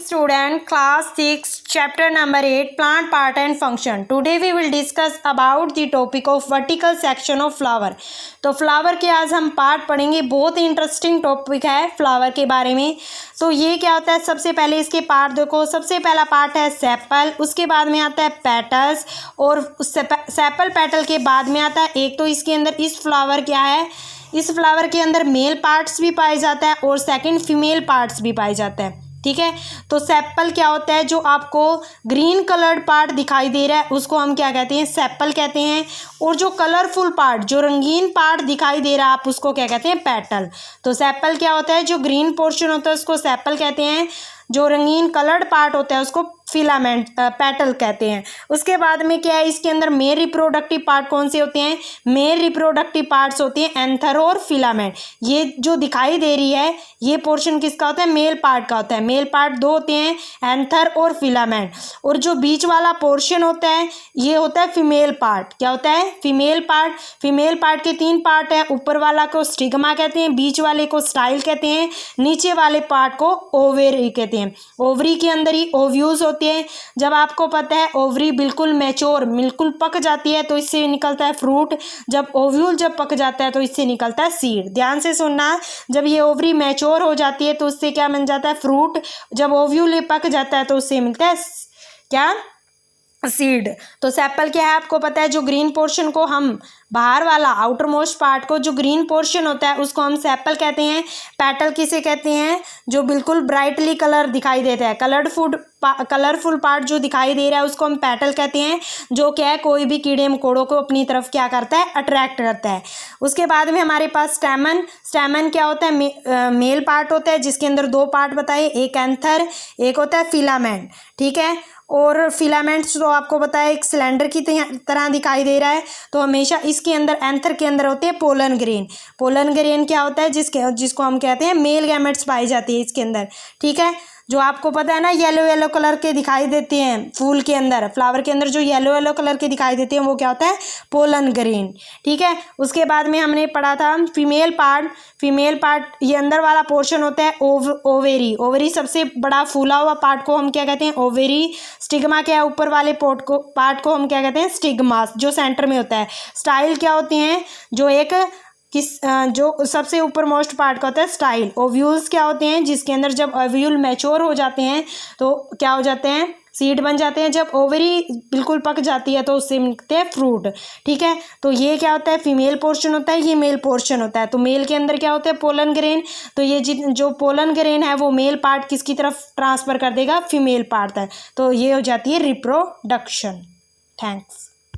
Student, class 6, chapter number 8, plant part and function. Today we will discuss about the topic of vertical section of flower. तो flower के आज हम part पढ़ेंगे। बहुत ही interesting topic है flower के बारे में। तो ये क्या होता है, सबसे पहले इसके पार्ट देखो। सबसे पहला पार्ट है सेपल, उसके बाद में आता है पेटल्स, और सेपल पेटल के बाद में आता है एक तो इसके अंदर इस फ्लावर क्या है, इस फ्लावर के अंदर मेल पार्ट्स भी पाए जाता है और सेकंड फीमेल पार्ट्स भी पाए जाता है। ठीक है, तो सेपल क्या होता है, जो आपको ग्रीन कलर्ड पार्ट दिखाई दे रहा है उसको हम क्या कहते हैं, सेपल कहते हैं। और जो कलरफुल पार्ट, जो रंगीन पार्ट दिखाई दे रहा है आप उसको क्या कहते हैं, पेटल। तो सेपल क्या होता है, जो ग्रीन पोर्शन होता है उसको सेपल कहते हैं, जो रंगीन कलर्ड पार्ट होता है उसको फिलामेंट पेटल कहते हैं। उसके बाद में क्या है, इसके अंदर मेल रिप्रोडक्टिव पार्ट कौन से होते हैं, मेल रिप्रोडक्टिव पार्ट्स होते हैं एंथर और फिलामेंट। ये जो दिखाई दे रही है ये पोर्शन किसका होता है, मेल पार्ट का होता है। मेल पार्ट दो होते हैं, एंथर और फिलामेंट। और जो बीच वाला पोर्शन होता है ये होता है फीमेल पार्ट। क्या होता है, फीमेल पार्ट। फीमेल पार्ट के तीन पार्ट है, ऊपर वाला को स्टिग्मा कहते हैं, बीच वाले को स्टाइल कहते हैं, नीचे वाले पार्ट को ओवरी कहते हैं। ओवरी के अंदर ही ओव्यूल्स होते हैं। जब आपको पता है ओवरी बिल्कुल मैच्योर, बिल्कुल पक जाती है तो इससे निकलता है फ्रूट। जब ओव्यूल जब पक जाता है तो इससे निकलता है सीड। ध्यान से सुनना, जब ये ओवरी मैच्योर हो जाती है तो उससे क्या बन जाता है, फ्रूट। जब ओव्यूल पक जाता है तो उससे मिलता है क्या, सीड। तो सेपल क्या है आपको पता है, जो ग्रीन पोर्शन को हम बाहर वाला आउटर मोस्ट पार्ट को, जो ग्रीन पोर्शन होता है उसको हम सेपल कहते हैं। पेटल किसे कहते हैं, जो बिल्कुल ब्राइटली कलर दिखाई देता है, कलरफुल पार्ट जो दिखाई दे रहा है उसको हम पेटल कहते हैं। जो क्या है, कोई भी कीड़े मकोड़ों को अपनी तरफ क्या करता है, अट्रैक्ट करता है। उसके बाद में हमारे पास स्टैमन। स्टैमन क्या होता है, मेल पार्ट होता है जिसके अंदर दो पार्ट बताए, एक एंथर, एक होता है फिलामेंट। ठीक है, और फिलामेंट्स तो आपको पता है एक सिलेंडर की तरह दिखाई दे रहा है। तो हमेशा इसके अंदर, एंथर के अंदर होते हैं पोलन ग्रेन। पोलन ग्रेन क्या होता है, जिसको हम कहते हैं मेल गैमेट्स पाई जाती है इसके अंदर। ठीक है, जो आपको पता है ना येलो येलो कलर के दिखाई देते हैं फूल के अंदर, फ्लावर के अंदर जो येलो येलो कलर के दिखाई देते हैं वो क्या होता है, पोलन ग्रेन। ठीक है, उसके बाद में हमने पढ़ा था फीमेल पार्ट। फीमेल पार्ट ये अंदर वाला पोर्शन होता है ओवेरी। ओवेरी सबसे बड़ा फूला हुआ पार्ट को हम क्या कहते हैं, ओवेरी। स्टिग्मा क्या है, ऊपर वाले पार्ट को हम क्या कहते हैं, स्टिग्मास, जो सेंटर में होता है। स्टाइल क्या होते हैं, जो एक जो सबसे ऊपर मोस्ट पार्ट का होता है स्टाइल। ओव्यूल्स क्या होते हैं, जिसके अंदर जब ओव्यूल मैच्योर हो जाते हैं तो क्या हो जाते हैं, सीड बन जाते हैं। जब ओवरी बिल्कुल पक जाती है तो उससे मिलते हैं फ्रूट। ठीक है, तो ये क्या होता है, फीमेल पोर्शन होता है, ये मेल पोर्शन होता है। तो मेल के अंदर क्या होता है, पोलन ग्रेन। तो ये जो पोलन ग्रेन है वो मेल पार्ट किसकी तरफ ट्रांसफर कर देगा, फीमेल पार्ट तक। तो ये हो जाती है रिप्रोडक्शन। थैंक्स।